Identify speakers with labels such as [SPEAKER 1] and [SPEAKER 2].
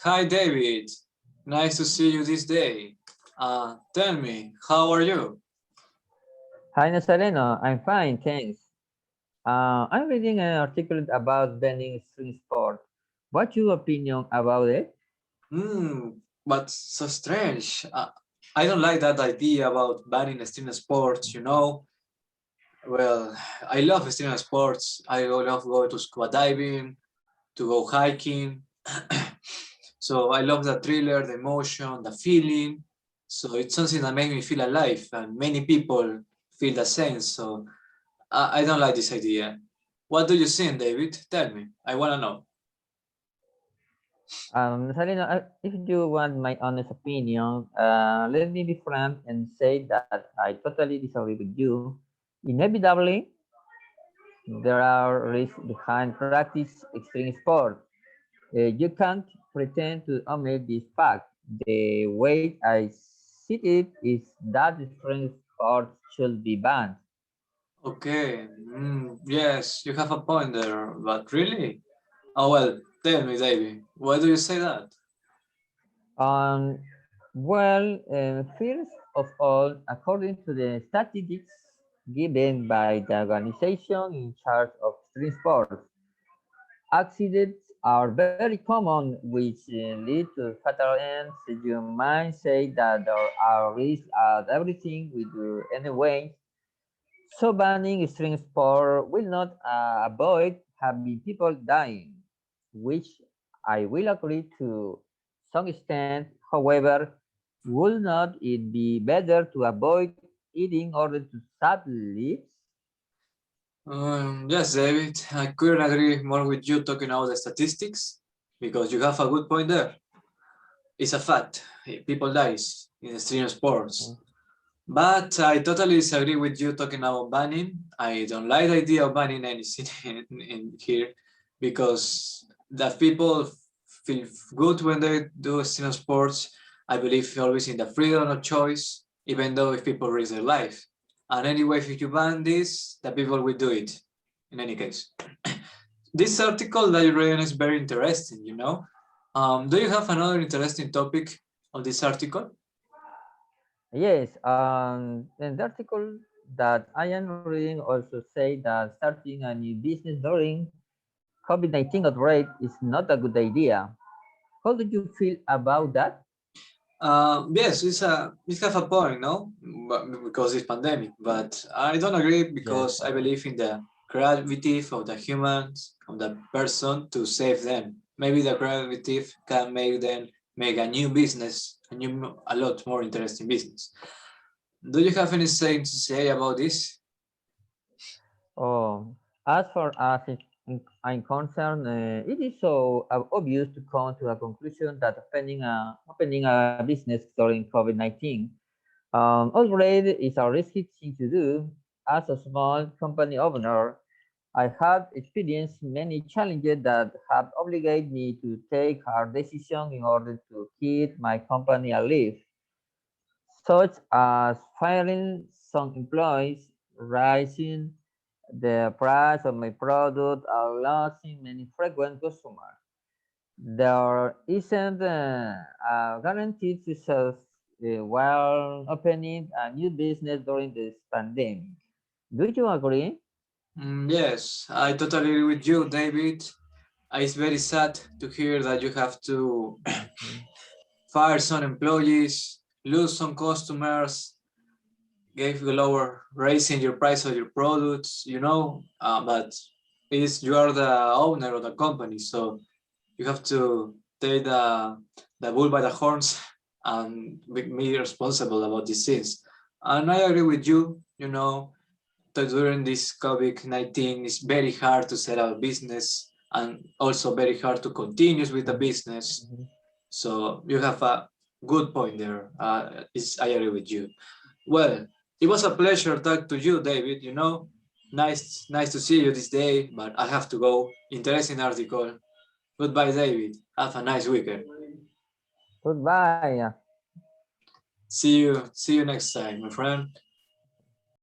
[SPEAKER 1] Hi, David. Nice to see you this day. Tell me, how are you?
[SPEAKER 2] Hi, Nazareno. I'm fine, thanks. I'm reading an article about banning string sport. What's your opinion about it?
[SPEAKER 1] But so strange. I don't like that idea about banning extreme sports, you know. Well, I love extreme sports. I love going to scuba diving, to go hiking. So I love the thriller, the emotion, the feeling. So it's something that makes me feel alive, and many people feel the same. So I don't like this idea. What do you think, David? Tell me. I want to know.
[SPEAKER 2] Nazareno, if you want my honest opinion, let me be frank and say that I totally disagree with you. Inevitably, there are risks behind practice extreme sport. You can't pretend to omit this fact. The way I see it is that extreme sports should be banned.
[SPEAKER 1] Okay. Yes, you have a point there, but really? Oh, well, tell me, David. Why do you say that?
[SPEAKER 2] Um, first of all, according to the statistics given by the organization in charge of extreme sports, accidents are very common, which lead to fatal ends. You might say that there are risks at everything we do anyway. So banning extreme sport will not avoid having people dying, which I will agree to some extent. However, would not it be better to avoid eating in order to save lives?
[SPEAKER 1] Yes, David. I couldn't agree more with you talking about the statistics because you have a good point there. It's a fact. People dies in extreme sports. But I totally disagree with you talking about banning. I don't like the idea of banning anything in here because the people feel good when they do extreme sports. I believe always in the freedom of choice, even though if people risk their life. And anyway, if you ban this, the people will do it in any case. This article that you read is very interesting, you know. Do you have another interesting topic on this article?
[SPEAKER 2] Yes, and the article that I am reading also say that starting a new business during COVID-19 outbreak is not a good idea. How do you feel about that?
[SPEAKER 1] Yes, it have a point, no? Because it's pandemic, but I don't agree
[SPEAKER 2] Yes.
[SPEAKER 1] because I believe in the creativity of the humans, of the person to save them. Maybe the creativity can make them make a new business, a lot more interesting business. Do you have anything to say about this?
[SPEAKER 2] Oh, as far as I'm concerned, it is so obvious to come to a conclusion that opening a business during COVID-19 already is a risky thing to do. As a small company owner, I have experienced many challenges that have obligated me to take hard decisions in order to keep my company alive, such as firing some employees, raising the price of my product, or losing many frequent customers. There isn't a guaranteed success while opening a new business during this pandemic. Do you agree?
[SPEAKER 1] Yes, I totally agree with you, David. It's very sad to hear that you have to fire some employees, lose some customers, gave you lower raising your price of your products, you know, but is you are the owner of the company, so you have to take the bull by the horns and be responsible about these things. And I agree with you, you know, that during this COVID-19 it's very hard to set up a business and also very hard to continue with the business.
[SPEAKER 2] Mhm.
[SPEAKER 1] So you have a good point there. I agree with you. Well, it was a pleasure talk to you, David. You know, nice to see you this day, but I have to go. Interesting article. Goodbye, David. Have a nice weekend.
[SPEAKER 2] Goodbye.
[SPEAKER 1] See you next time, my friend.